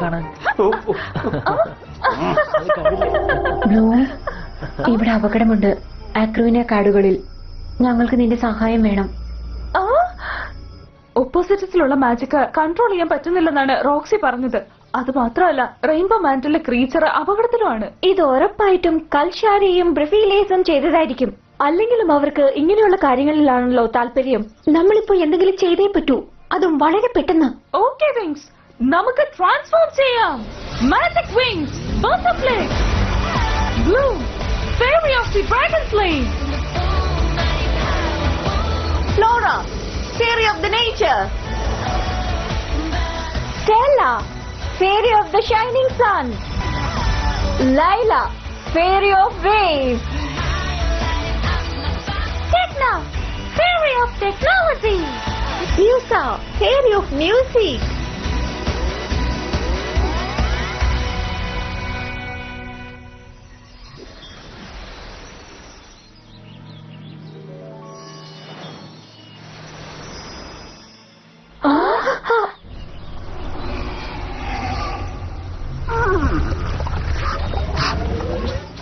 കാണാൻ. ബ്ലൂ, ഇവിടെ അപകടമുണ്ട്. ആക്രൂവിനെ കാടുകളിൽ. ഞങ്ങൾക്ക് നിന്റെ സഹായം വേണം. ഓപ്പോസിറ്റസിലുള്ള മാജിക് കൺട്രോൾ ചെയ്യാൻ പറ്റുന്നില്ലെന്നാണ് റോക്സി പറഞ്ഞത്. അത് മാത്രമല്ല, റെയിൻബോ മാന്റിലെ ക്രീച്ചർ അപകടത്തിലുമാണ്. ഇത് ഉറപ്പായിട്ടും കൽഷാരിയും ബ്രിഫീലേസും ചെയ്തതായിരിക്കും. അല്ലെങ്കിലും അവർക്ക് ഇങ്ങനെയുള്ള കാര്യങ്ങളിലാണല്ലോ താല്പര്യം. നമ്മളിപ്പോ എന്തെങ്കിലും ചെയ്തേ പറ്റൂ, അതും വളരെ പെട്ടെന്ന്. ഓക്കെ വിങ്സ്, നമുക്ക് ട്രാൻസ്ഫോം ചെയ്യാം. Magic wings, butterfly, blue, fairy of the dragon flame, Flora, fairy of the nature, Stella, fairy of the shining sun, Layla, fairy of waves, Tecna, fairy of technology, Musa, fairy of music.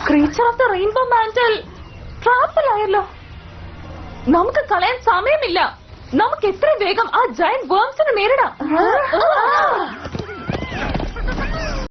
Creature of the rainbow mantle ട്രാപ്പിലായല്ലോ. നമുക്ക് കളയാൻ സമയമില്ല. നമുക്ക് എത്രയും വേഗം ആ giant വേംസിനെ നേരിടാം.